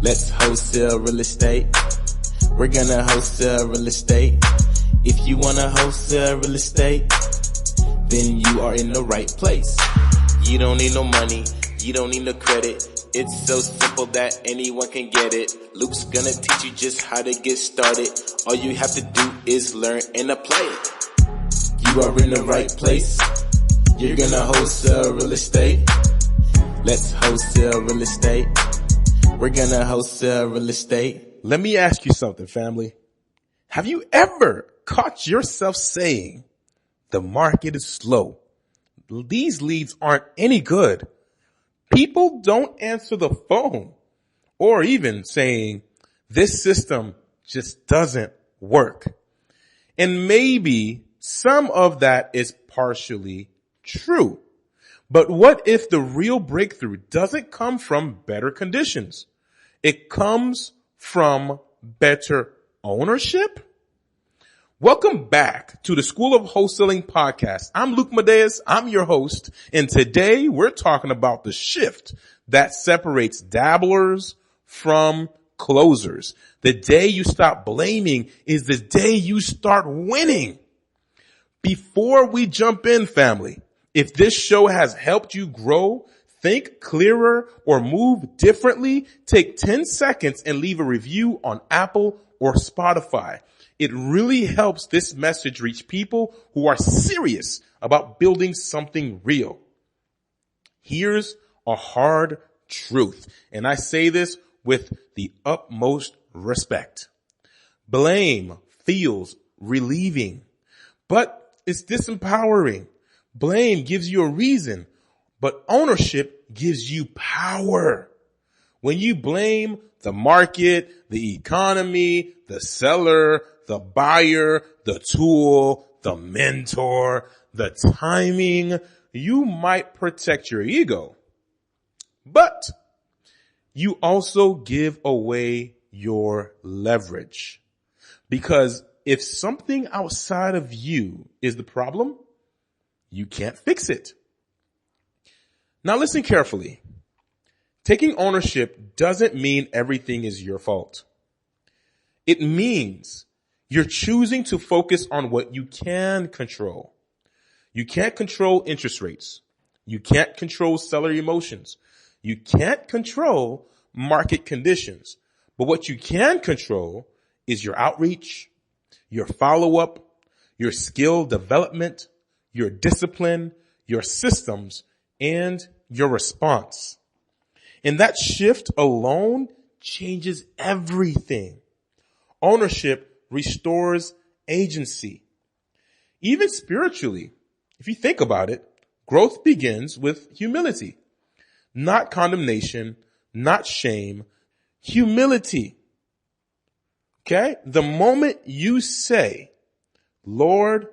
Let's wholesale real estate. We're gonna wholesale real estate. If you wanna wholesale real estate, then you are in the right place. You don't need no money, you don't need no credit. It's so simple that anyone can get it. Luke's gonna teach you just how to get started. All you have to do is learn and apply it. You are in the right place. You're gonna wholesale real estate. Let's wholesale real estate. We're gonna wholesale real estate. Let me ask you something, family. Have you ever caught yourself saying, the market is slow? These leads aren't any good. People don't answer the phone. Or even saying, this system just doesn't work. And maybe some of that is partially true. But what if the real breakthrough doesn't come from better conditions? It comes from better ownership? Welcome back to the School of Wholesaling podcast. I'm Luke Madeus. I'm your host. And today we're talking about the shift that separates dabblers from closers. The day you stop blaming is the day you start winning. Before we jump in, family, if this show has helped you grow, think clearer, or move differently, take 10 seconds and leave a review on Apple or Spotify. It really helps this message reach people who are serious about building something real. Here's a hard truth, and I say this with the utmost respect. Blame feels relieving, but it's disempowering. Blame gives you a reason, but ownership gives you power. When you blame the market, the economy, the seller, the buyer, the tool, the mentor, the timing, you might protect your ego, but you also give away your leverage. Because if something outside of you is the problem, you can't fix it. Now listen carefully. Taking ownership doesn't mean everything is your fault. It means you're choosing to focus on what you can control. You can't control interest rates. You can't control seller emotions. You can't control market conditions. But what you can control is your outreach, your follow-up, your skill development, your discipline, your systems, and your response. And that shift alone changes everything. Ownership restores agency. Even spiritually, if you think about it, growth begins with humility. Not condemnation, not shame, humility. Okay? The moment you say, Lord,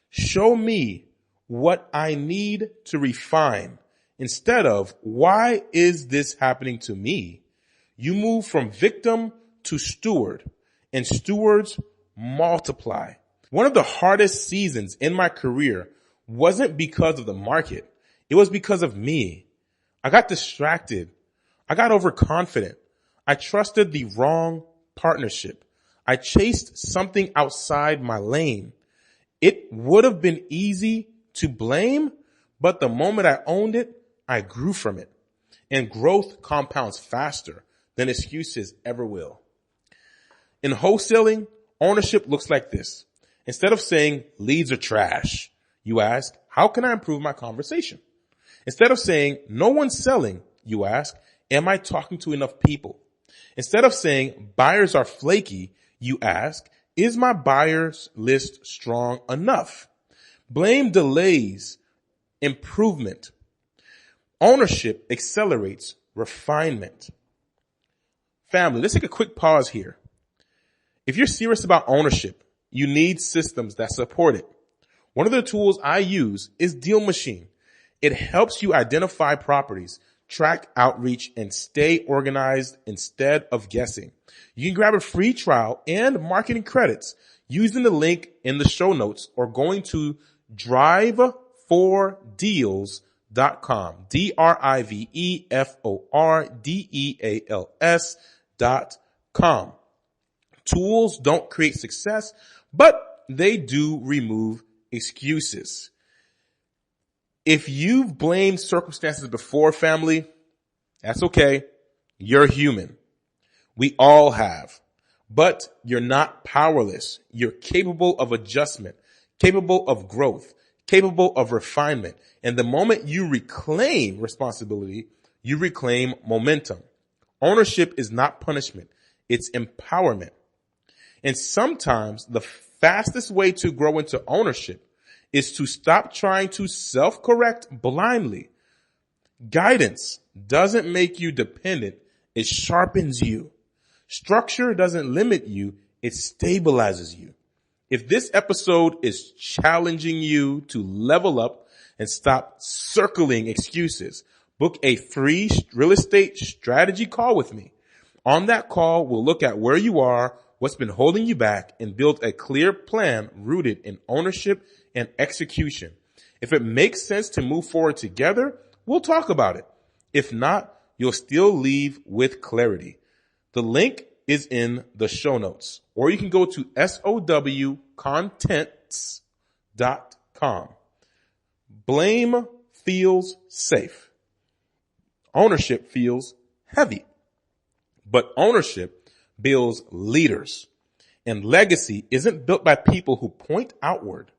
show me what I need to refine, instead of why is this happening to me, you move from victim to steward, and stewards multiply. One of the hardest seasons in my career wasn't because of the market. It was because of me. I got distracted. I got overconfident. I trusted the wrong partnership. I chased something outside my lane. It would have been easy to blame, but the moment I owned it, I grew from it. And growth compounds faster than excuses ever will. In wholesaling, ownership looks like this. Instead of saying leads are trash, you ask, how can I improve my conversation? Instead of saying no one's selling, you ask, am I talking to enough people? Instead of saying buyers are flaky, you ask, is my buyers list strong enough? Blame delays improvement. Ownership accelerates refinement. Family, let's take a quick pause here. If you're serious about ownership, you need systems that support it. One of the tools I use is Deal Machine. It helps you identify properties, track outreach, and stay organized instead of guessing. You can grab a free trial and marketing credits using the link in the show notes or going to drive4deals.com, drivefordeals.com. Tools.com. Tools don't create success, but they do remove excuses. If you've blamed circumstances before, family, that's okay. You're human. We all have. But you're not powerless. You're capable of adjustment, capable of growth, capable of refinement. And the moment you reclaim responsibility, you reclaim momentum. Ownership is not punishment. It's empowerment. And sometimes the fastest way to grow into ownership is to stop trying to self-correct blindly. Guidance doesn't make you dependent. It sharpens you. Structure doesn't limit you. It stabilizes you. If this episode is challenging you to level up and stop circling excuses, book a free real estate strategy call with me. On that call, we'll look at where you are, what's been holding you back, and build a clear plan rooted in ownership and execution. If it makes sense to move forward together, we'll talk about it. If not, you'll still leave with clarity. The link is in the show notes, or you can go to sowcontents.com. Blame feels safe. Ownership feels heavy. But ownership builds leaders. And legacy isn't built by people who point outward.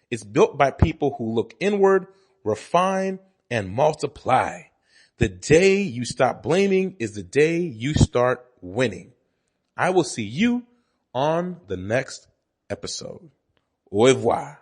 It's built by people who look inward, refine, and multiply. The day you stop blaming is the day you start winning. I will see you on the next episode. Au revoir.